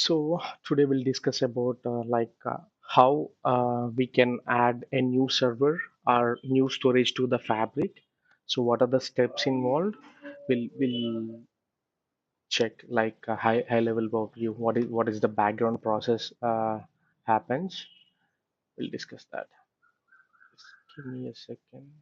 So today we'll discuss about how we can add a new server or new storage to the fabric. So what are the steps involved? We'll check like a high level overview. What is the background process happens? We'll discuss that. Just give me a second.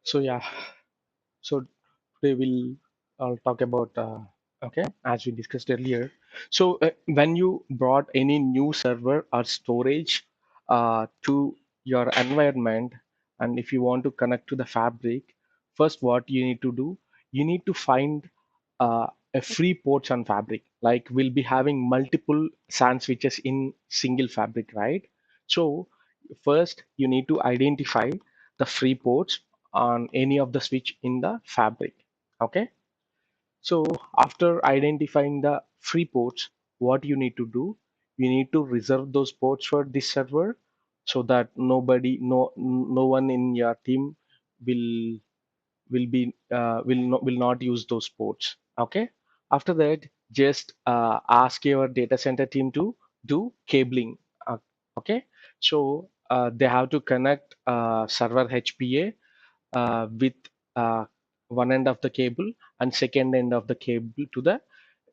So yeah, so today we'll talk about okay, as we discussed earlier. So when you brought any new server or storage to your environment, and if you want to connect to the fabric, first what you need to do, you need to find a free ports on fabric. Like we'll be having multiple SAN switches in single fabric, right? So first you need to identify the free ports on any of the switch in the fabric. Okay, so after identifying the free ports, what you need to do, you need to reserve those ports for this server so that no one in your team will will not use those ports. Okay, after that, just ask your data center team to do cabling. uh, okay, so they have to connect server HPA with uh, one end of the cable and second end of the cable to the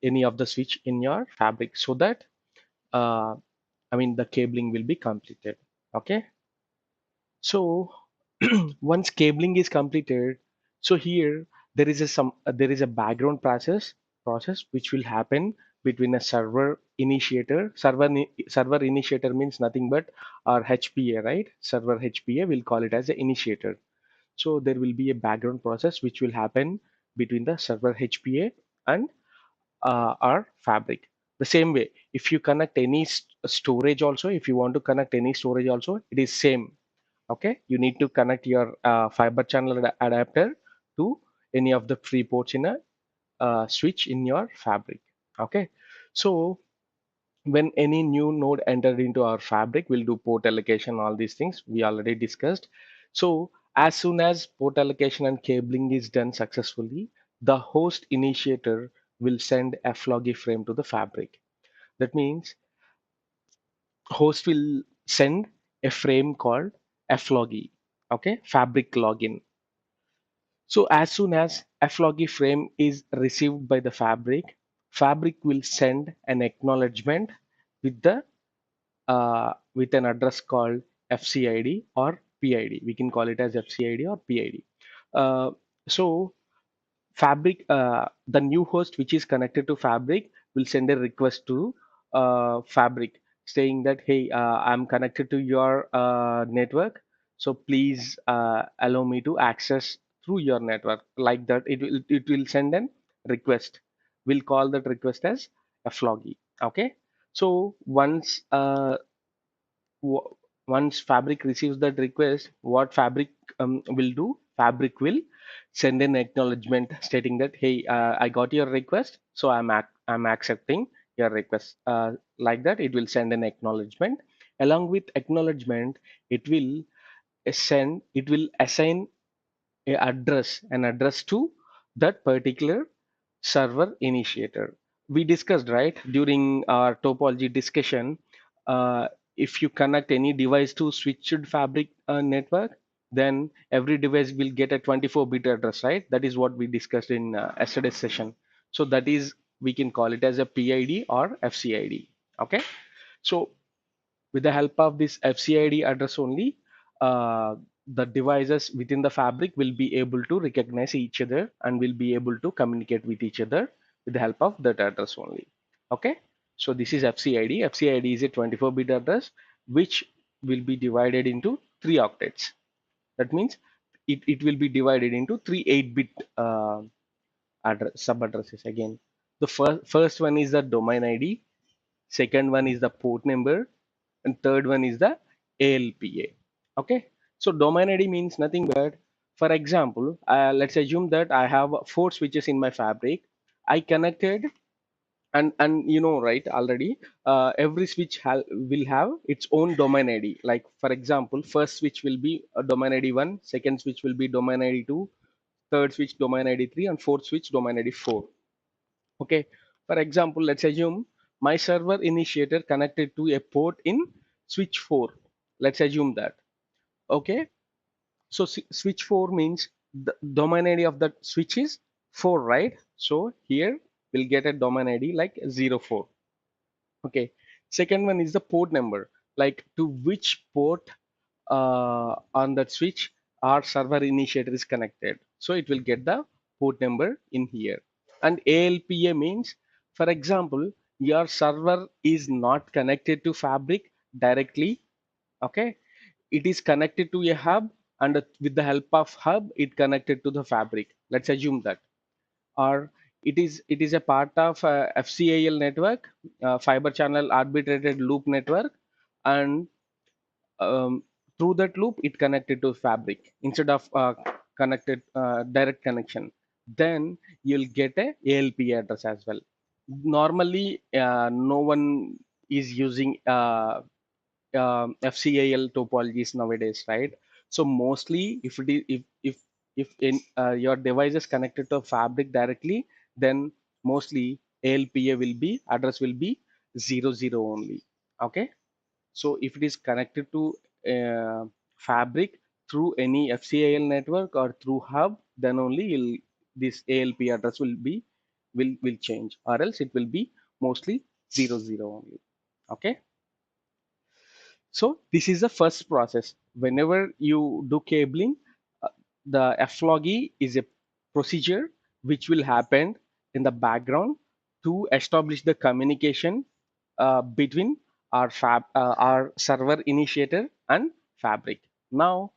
any of the switch in your fabric, so that uh, the cabling will be completed. Okay, so once cabling is completed, so here there is a background process which will happen between a server initiator. Server initiator means nothing but our HPA, right? Server HPA, we'll call it as the initiator. So there will be a background process which will happen between the server HPA and our fabric. The same way, if you connect any storage also, if you want to connect any storage also, it is same. Okay, you need to connect your fiber channel adapter to any of the free ports in a switch in your fabric. Okay, so when any new node entered into our fabric, we'll do port allocation, all these things we already discussed. So as soon as port allocation and cabling is done successfully, the host initiator will send a floggy frame to the fabric. That means host will send a frame called a floggy, okay, fabric login. So as soon as a floggy frame is received by the fabric, fabric will send an acknowledgement with the with an address called FCID or PID. We can call it as FCID or PID. Uh, so Fabric, the new host which is connected to Fabric will send a request to Fabric saying that, hey, I'm connected to your network, so please allow me to access through your network. Like that, it will send an request. We'll call that request as a floggy. Okay. So w- once Fabric receives that request, what Fabric will do? Fabric will send an acknowledgement stating that, hey, I got your request, so I'm accepting your request. Like that, it will send an acknowledgement. Along with acknowledgement, it will assign an address to that particular server initiator. We discussed, right, during our topology discussion, uh, if you connect any device to switched fabric network, then every device will get a 24-bit address, right? That is what we discussed in yesterday's session. So that is, we can call it as a PID or FCID. Okay, so With the help of this FCID address only, the devices within the fabric will be able to recognize each other and will be able to communicate with each other with the help of that address only. Okay, so this is FCID. FCID is a 24-bit address which will be divided into three octets. That means it will be divided into three 8-bit address sub addresses. Again, the first one is the domain ID, second one is the port number, and third one is the ALPA. Okay, so domain ID means nothing but, for example, let's assume that I have four switches in my fabric. I connected, and you know, right, already every switch will have its own domain ID. Like for example, first switch will be a domain ID 1, second switch will be domain ID 2, third switch domain ID 3, and fourth switch domain ID 4. Okay, for example, let's assume my server initiator connected to a port in switch 4. Let's assume that. Okay, so switch 4 means the domain ID of that switch is 4, right? So here we'll get a domain ID like 04. Okay, second one is the port number, like to which port on that switch our server initiator is connected. So it will get the port number in here. And ALPA means, for example, your server is not connected to Fabric directly. Okay, it is connected to a hub, and with the help of hub, it connected to the Fabric. Let's assume that, or it is a part of FCAL network, fiber channel arbitrated loop network, and um, through that loop it connected to fabric instead of connected direct connection. Then you'll get a ALP address as well. Normally no one is using FCAL topologies nowadays, right? So mostly if it is if in your device is connected to fabric directly, then mostly ALPA will be address will be 00 only. Okay, so if it is connected to fabric through any FCAL network or through hub, then only this ALP address will change, or else it will be mostly 00 only. Okay, so this is the first process. Whenever you do cabling, uh, the FLOGI is a procedure which will happen in the background to establish the communication between our server initiator and Fabric. Now,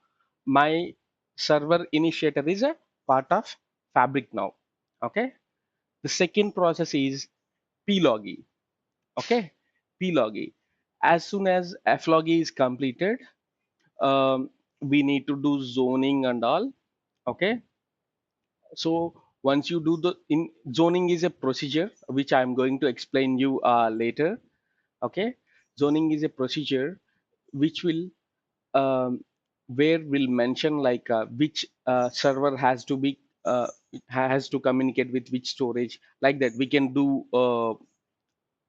my server initiator is a part of Fabric now. Okay. The second process is PLOGI. Okay, PLOGI. As soon as FLOGI is completed, we need to do zoning and all. Okay, so once you do the in zoning is a procedure which I'm going to explain you later. Okay, zoning is a procedure which will where will mention like which server has to communicate with which storage, like that we can do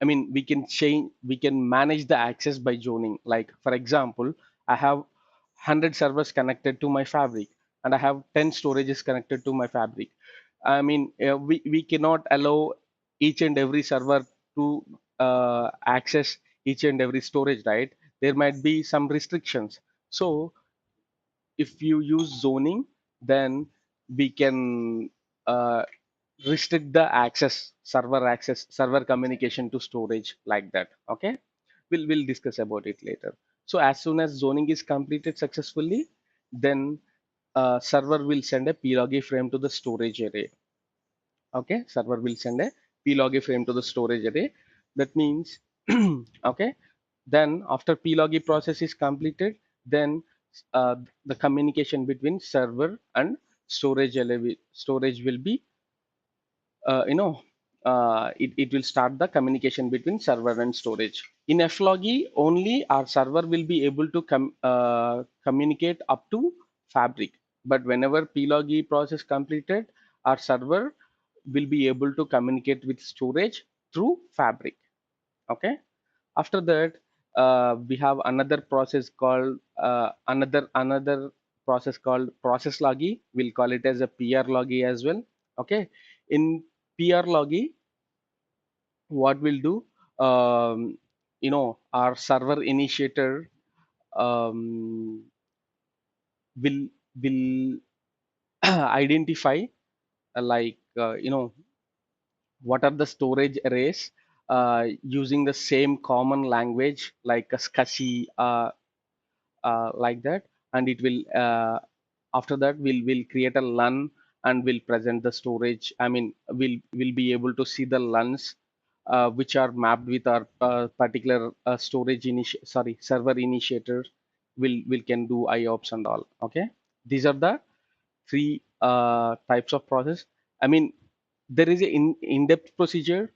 we can change, we can manage the access by zoning. Like for example, I have 100 servers connected to my fabric, and I have 10 storages connected to my fabric. We cannot allow each and every server to access each and every storage, right? There might be some restrictions. So if you use zoning, then we can restrict the access, server communication to storage, like that. Okay, we'll discuss about it later. So as soon as zoning is completed successfully, then server will send a plog frame to the storage array. Okay, server will send a plog frame to the storage array. That means okay, then after plog process is completed, then uh, the communication between server and storage will be you know it will start the communication between server and storage. In FLOGI only our server will be able to communicate up to fabric, but whenever PLOGI process completed, our server will be able to communicate with storage through fabric. Okay, after that we have another process called another process called process logi. We'll call it as a PR logi as well. Okay, in PR logi, what we'll do, our server initiator um, will identify what are the storage arrays using the same common language like a SCSI, like that, and it will after that will create a LUN and will present the storage. I mean, will be able to see the LUNs which are mapped with our particular storage sorry, server initiator. Will can do IOPS and all. Okay, these are the three types of process. I mean, there is a in-depth procedure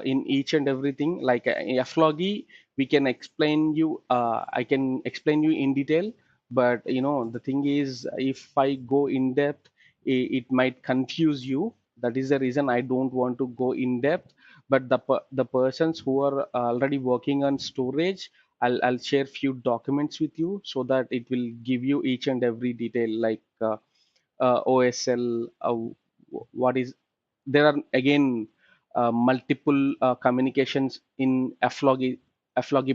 in each and everything. Like FLOGI, we can explain you. I can explain you in detail, but the thing is, if I go in depth, it might confuse you. That is the reason I don't want to go in depth. But the persons who are already working on storage, I'll share few documents with you so that it will give you each and every detail, like OSL, what is there are again multiple communications in FLOGI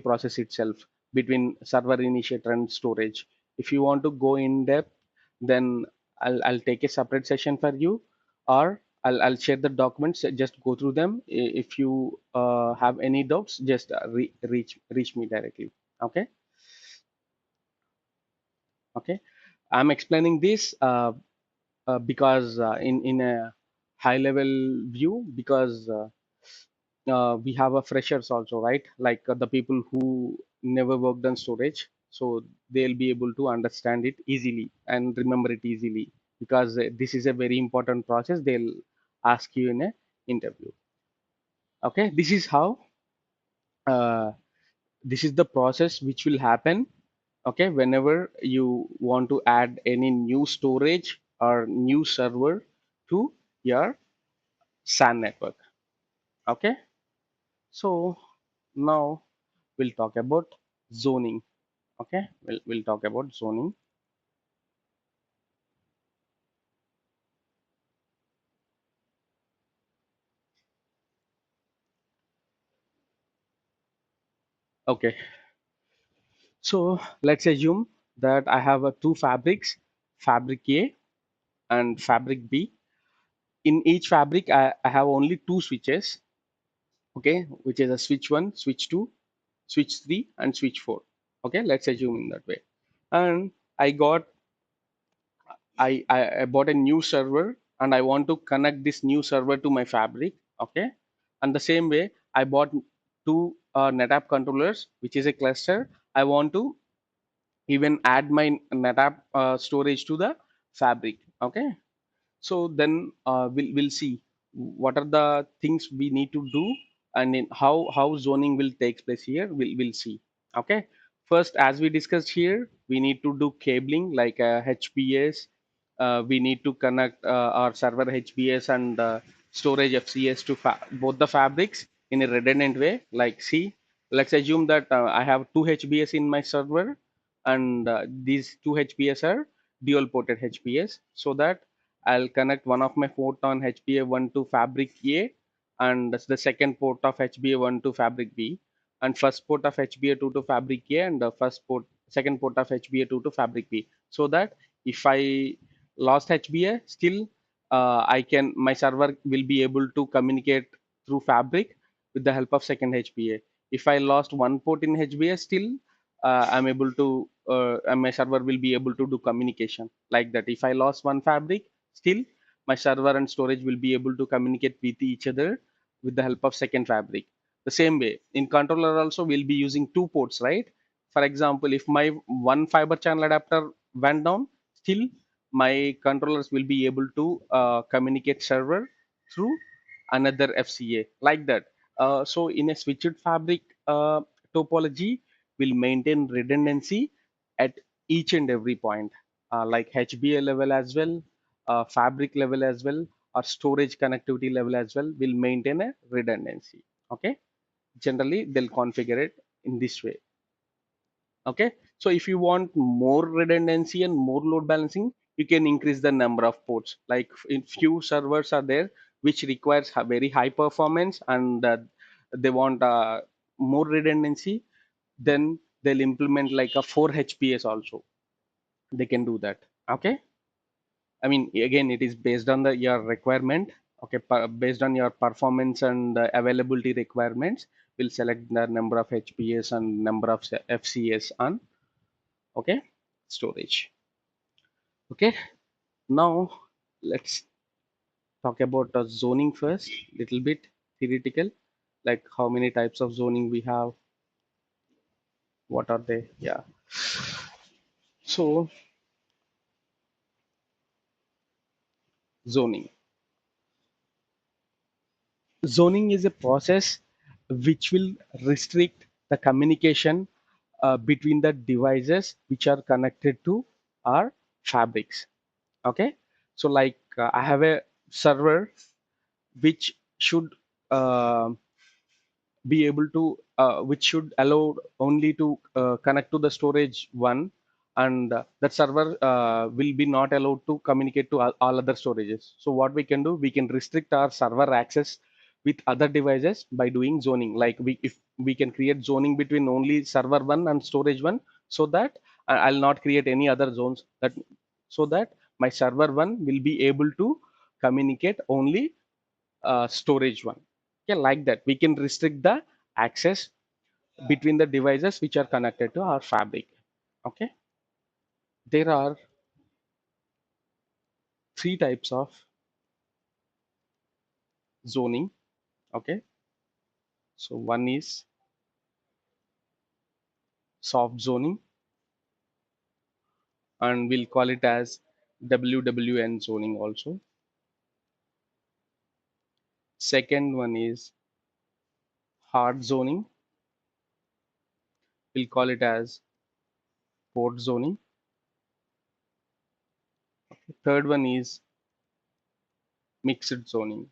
process itself between server initiator and storage. If you want to go in depth, then I'll take a separate session for you, or I'll share the documents. Just go through them. If you have any doubts, just reach me directly. Okay, okay. I'm explaining this because in a high level view, because we have a freshers also, right? Like the people who never worked on storage, so they'll be able to understand it easily and remember it easily, because this is a very important process. They'll ask you in a interview. Okay, uh, this is the process which will happen. Okay, whenever you want to add any new storage or new server to your SAN network. Okay, so now we'll talk about zoning. Okay, we'll talk about zoning. Okay, so let's assume that I have two fabrics, fabric A and fabric B. In each fabric, I have only two switches. Okay, which is a switch 1, switch 2, switch 3, and switch 4. Okay, let's assume in that way. And I got I bought a new server and I want to connect this new server to my fabric. Okay. And the same way, I bought two Netapp controllers, which is a cluster. I want to even add my Netapp storage to the fabric. Okay. So then we'll see what are the things we need to do, and in how zoning will take place here. We'll see. Okay. First, as we discussed here, we need to do cabling like HPS. We need to connect our server HBS and storage FCS to both the fabrics in a redundant way. Like, see, let's assume that I have two HBS in my server, and these two HBS are dual ported HBS, so that I'll connect one of my port on HBA1 to fabric A, and that's the second port of HBA1 to fabric B, and first port of HBA2 to fabric A, and the second port of HBA2 to fabric B. So that if I lost HBA, still I can my server will be able to communicate through fabric with the help of second HBA. If I lost one port in HBA, still I'm able to and my server will be able to do communication like that. If I lost one fabric, still my server and storage will be able to communicate with each other with the help of second fabric. The same way in controller also we'll be using two ports, right? For example, if my one fiber channel adapter went down, still my controllers will be able to communicate server through another FCA like that. So in a switched fabric topology, will maintain redundancy at each and every point, like HBA level as well, fabric level as well, or storage connectivity level as well, will maintain a redundancy. Okay, generally they'll configure it in this way. Okay, so if you want more redundancy and more load balancing, you can increase the number of ports. Like in few servers are there which requires very high performance, and they want more redundancy, then they'll implement like a 4 HPS also. They can do that. Okay. I mean, again, it is based on the your requirement. Okay, based on your performance and availability requirements, we'll select the number of HPS and number of FCS on, okay, storage. Okay, now let's talk about zoning first. Little bit theoretical, like how many types of zoning we have, what are they? Yeah. So zoning. Zoning is a process which will restrict the communication between the devices which are connected to our fabrics. Okay, so like I have a server which should uh, be able to which should allow only to connect to the storage one, and that server will be not allowed to communicate to all other storages. So what we can do, we can restrict our server access with other devices by doing zoning. Like if we can create zoning between only server one and storage one, so that I'll not create any other zones, that so that my server one will be able to communicate only storage one. Okay, like that we can restrict the access between the devices which are connected to our fabric. Okay, there are three types of zoning. Okay, so one is soft zoning, and we'll call it as WWN zoning also. Second one is hard zoning, we'll call it as port zoning. Third one is mixed zoning.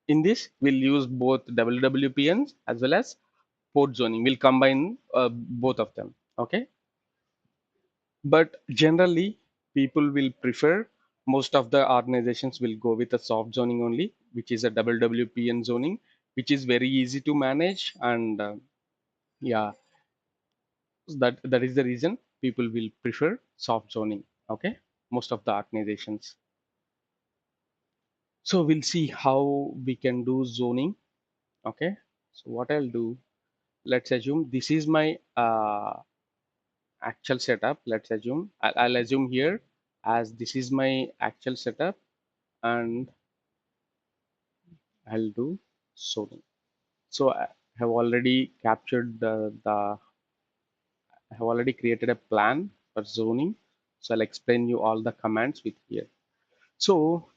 In this, we'll use both WWPNs as well as port zoning. We'll combine both of them. Okay, but generally, people will prefer. Most of the organizations will go with a soft zoning only, which is a WWPN zoning, which is very easy to manage, and yeah, that is the reason people will prefer soft zoning. Okay, most of the organizations. So we'll see how we can do zoning. Okay, so what I'll do, let's assume this is my actual setup. Let's assume I'll assume here as this is my actual setup, and I'll do zoning. So I have already captured I have already created a plan for zoning. So I'll explain you all the commands with here. So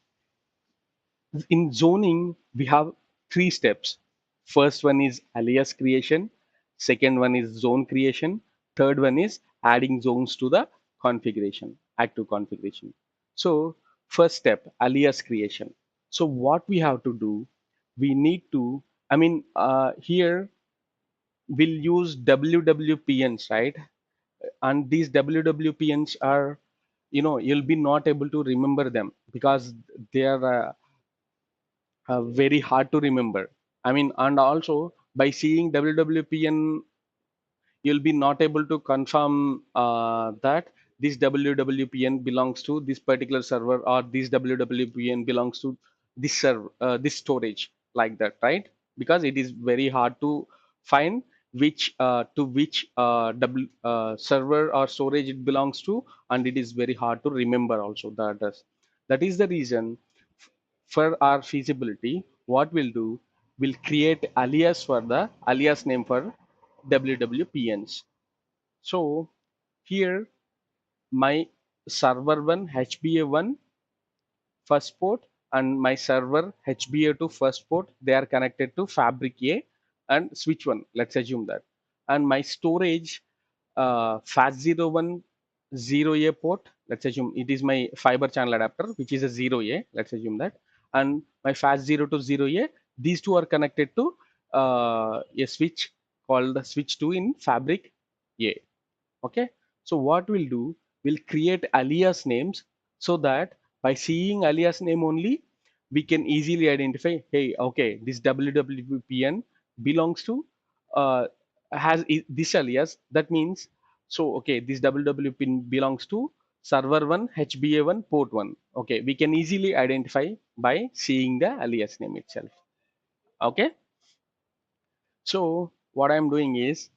in zoning, we have three steps. First one is alias creation. Second one is zone creation. Third one is adding zones to the configuration, active configuration. So first step, alias creation. So what we have to do, we need to, here we'll use WWPNs, right? And these WWPNs are, you'll be not able to remember them because they are very hard to remember. And also by seeing WWPN, you'll be not able to confirm that this WWPN belongs to this particular server, or this WWPN belongs to this server, this storage, like that, right? Because it is very hard to find which to which server or storage it belongs to, and it is very hard to remember also the address. That is the reason for our feasibility, what we'll do, we'll create alias for the alias name for WWPNs. So here my server one HBA1 first port and my server HBA2 first port, they are connected to fabric A and switch one. Let's assume that. And my storage FAT01 0A port, let's assume it is my fiber channel adapter, which is a 0A. Let's assume that. And my FAT0 to 0A, these two are connected to a switch called the switch 2 in fabric A. Okay, so what we'll do, we'll create alias names, so that by seeing alias name only, we can easily identify, hey, okay, this WWPN belongs to this alias. That means, so okay, this WWPN belongs to server 1 HBA1 port 1. Okay, we can easily identify by seeing the alias name itself. Okay, so what I'm doing is,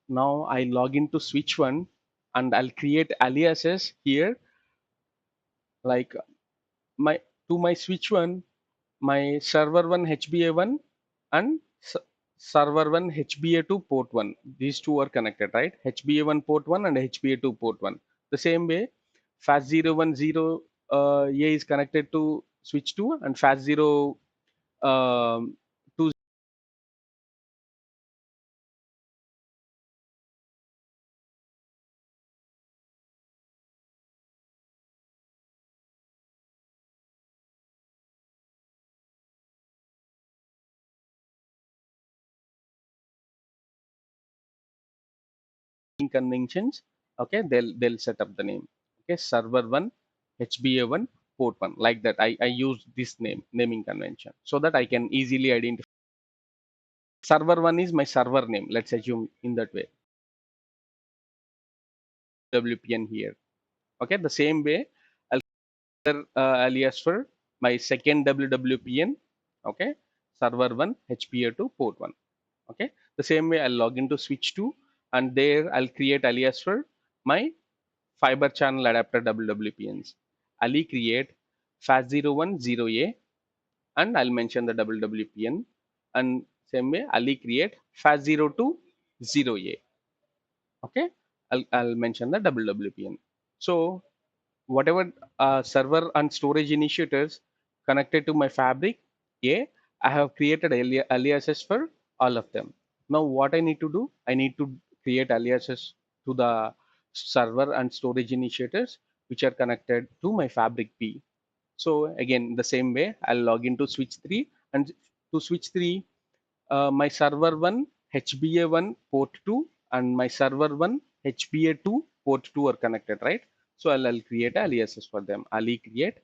now I log into switch 1 and I'll create aliases here, like my to my switch 1, my server 1 HBA1 and server 1 HBA2 port 1. These two are connected, right? HBA1 port 1 and HBA2 port 1. The same way, FAT010 A is connected to switch 2, and FAT0 2 conventions. Okay, they'll set up the name. Okay, server 1 HBA1 port 1, like that. I use this naming convention so that I can easily identify. Server 1 is my server name, let's assume in that way. WPN here. Okay, the same way I'll alias for my second WWPN. Okay, server 1 HPA2 port 1. Okay, the same way I'll log into switch 2, and there I'll create alias for my fiber channel adapter WWPNs. I'll create FAT010A, and I'll mention the WWPN, and same way I'll create FAT020A. Okay, I'll mention the WWPN. So whatever server and storage initiators connected to my fabric A, I have created aliases for all of them. Now what I need to do, I need to create aliases to the server and storage initiators which are connected to my fabric B. So again, the same way, I'll log into switch 3, and to switch 3, my server 1 HBA1 port 2 and my server 1 HBA2 port 2 are connected, right? So I'll create aliases for them. I'll create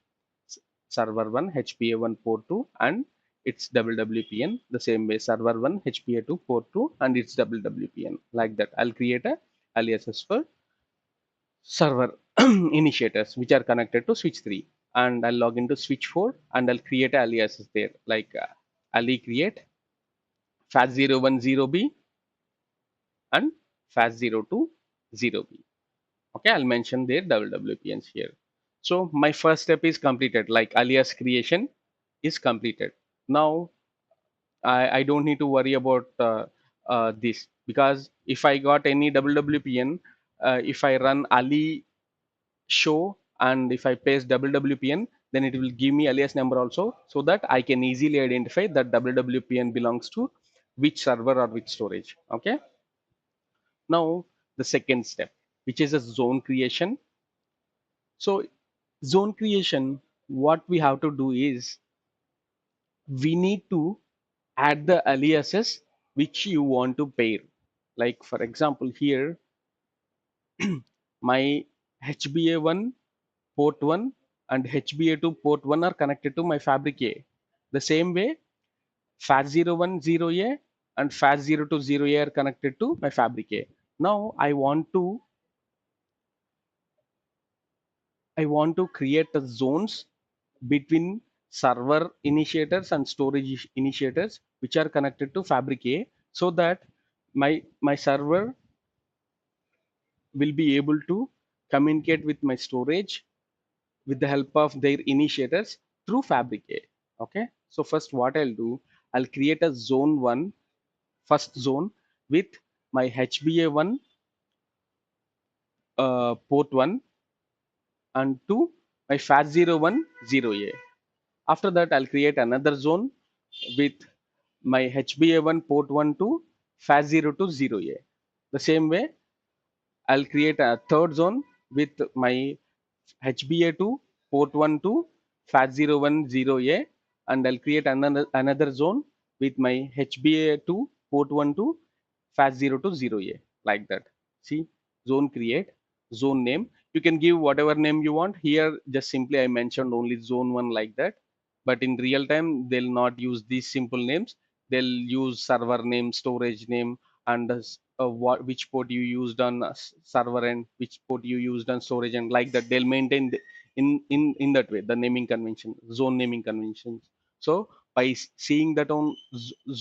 server 1 HBA1 port 2 and its WWPN. The same way, server 1 HBA2 port 2 and its WWPN. Like that, I'll create a aliases for server initiators which are connected to switch 3, and I'll log into switch 4 and I'll create aliases there, like I'll create FAT010B and FAT020B. Okay, I'll mention their WWPNs here. So my first step is completed, like alias creation is completed. Now I don't need to worry about this, because if I got any WWPN, if I run Ali show and if I paste WWPN, then it will give me alias number also, so that I can easily identify that WWPN belongs to which server or which storage. Okay. Now the second step, which is a zone creation. So zone creation, what we have to do is, we need to add the aliases which you want to pair. Like for example, here my HBA1 port 1 and HBA2 port 1 are connected to my fabric A. The same way, FAT010A and FAT020A are connected to my fabric A. Now I want to create the zones between server initiators and storage initiators which are connected to fabric A, so that my server will be able to communicate with my storage with the help of their initiators through fabric A. Okay, so first what I'll do, I'll create a zone 1, first zone, with my HBA1 port 1 and 2 my FAT010A. After that, I'll create another zone with my HBA1 port 1 to FAT020A. The same way, I'll create a third zone with my HBA2 port 1 to FAT010A, and I'll create another zone with my HBA2 port 1 to FAT020A, like that. See, zone create, zone name. You can give whatever name you want. Here, just simply I mentioned only zone 1, like that. but in real time they'll not use these simple names. They'll use server name, storage name, and which port you used on server and which port you used on storage, and like that they'll maintain in that way the naming convention, zone naming conventions. So by seeing that on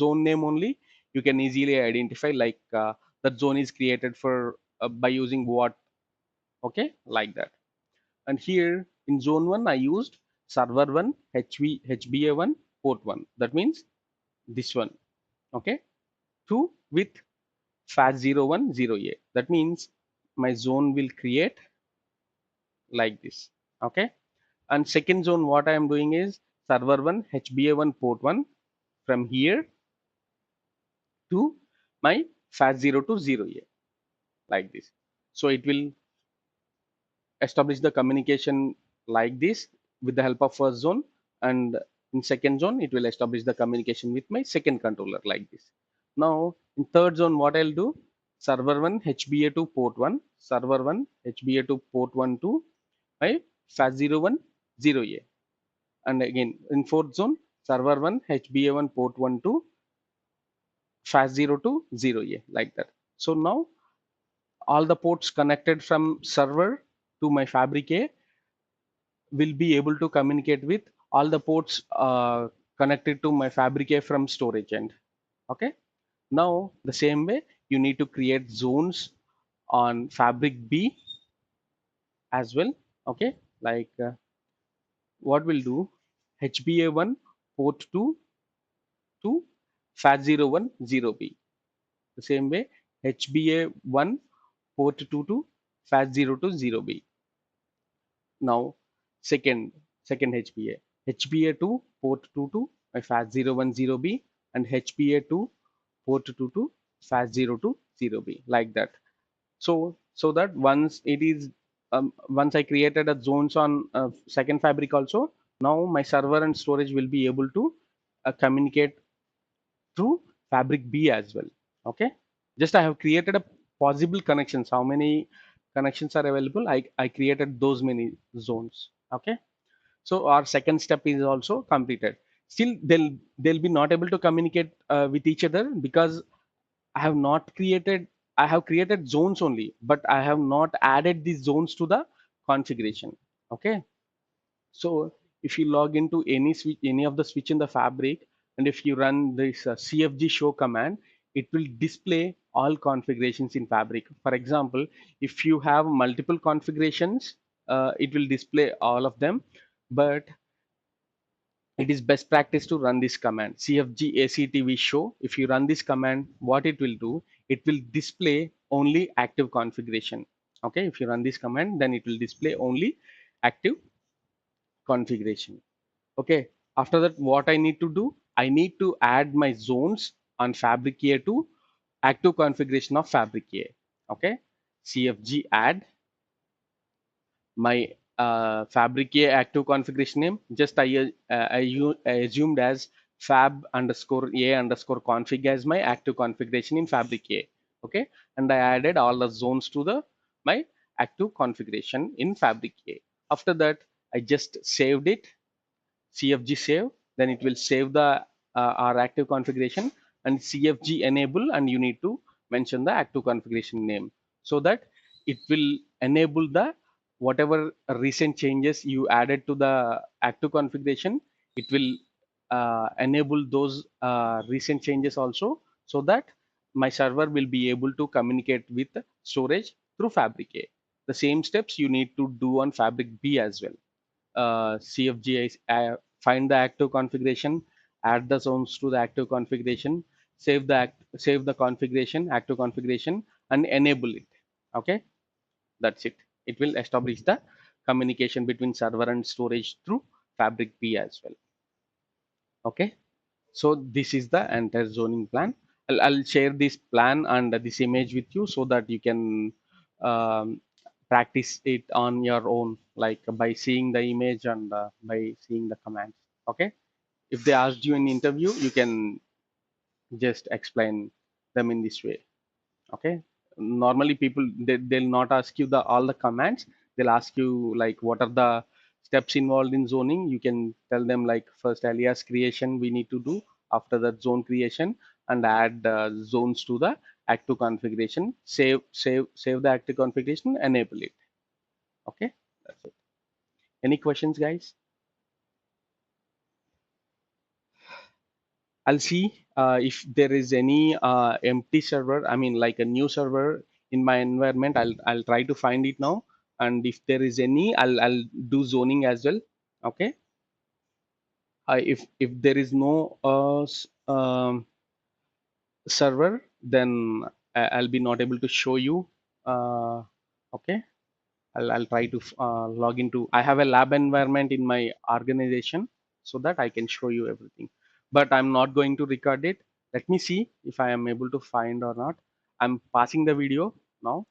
zone name only, you can easily identify like that zone is created for by using what. Okay, like that. And here in zone 1, I used server 1, HBA1, port 1. That means this one. Okay. 2 with FAT010A. That means my zone will create like this. Okay. And second zone, what I am doing is server 1, HBA1, port 1 from here to my FAT020A like this. So it will establish the communication like this with the help of first zone, and in second zone it will establish the communication with my second controller like this. Now in third zone, what I'll do, server 1 HBA2 port 1, server 1 HBA2 port 1 to my FAT010A, and again in fourth zone server 1 HBA1 port 1 to FAT020A like that. So now all the ports connected from server to my fabric A will be able to communicate with all the ports connected to my fabric A from storage end. Okay. Now the same way you need to create zones on fabric B as well. Okay. Like what we'll do, HBA1 port 2 to FAT010B. The same way HBA1 port 2 to FAT020B. Now second HBA2 port 2 to my FAT010B, and HBA2 port 2 to FAT020B like that. So that once it is once I created a zones on second fabric also, now my server and storage will be able to communicate through fabric B as well. Okay, just I have created a possible connections. How many connections are available? I created those many zones. Okay, so our second step is also completed. Still they'll be not able to communicate with each other because I have not created, I have created zones only, but I have not added these zones to the configuration. Okay, so if you log into any switch, any of the switch in the fabric, and if you run this CFG show command, it will display all configurations in fabric. For example, if you have multiple configurations, it will display all of them, but it is best practice to run this command cfg actv show. If you run this command, what it will do, it will display only active configuration. Okay, if you run this command, then it will display only active configuration. Okay, after that what I need to do, I need to add my zones on fabric A to active configuration of fabric A. Okay, cfg add my fabric A active configuration name, just I assumed as fab underscore a underscore config as my active configuration in fabric A. Okay, and I added all the zones to the my active configuration in fabric A. After that I just saved it, cfg save, then it will save the our active configuration, and cfg enable, and you need to mention the active configuration name so that it will enable the whatever recent changes you added to the active configuration. It will enable those recent changes also, so that my server will be able to communicate with storage through fabric A. The same steps you need to do on fabric B as well. CFG find the active configuration, add the zones to the active configuration, save the configuration, active configuration, and enable it. Okay, that's it. It will establish the communication between server and storage through fabric B as well. Okay, so this is the entire zoning plan. I'll share this plan and this image with you so that you can practice it on your own, like by seeing the image and by seeing the commands. Okay, if they asked you in interview, you can just explain them in this way. Okay, normally people they'll not ask you the all the commands. They'll ask you like what are the steps involved in zoning, you can tell them like first alias creation we need to do, after that zone creation, and add zones to the active configuration, save the active configuration, enable it. Okay, that's it. Any questions, guys? I'll see if there is any empty server, I mean like a new server in my environment. I'll try to find it now, and if there is any, I'll do zoning as well. Okay. If there is no server, then I'll be not able to show you. Okay. I'll try to log into. I have a lab environment in my organization so that I can show you everything. But I'm not going to record it. Let me see if I am able to find or not. I'm passing the video now.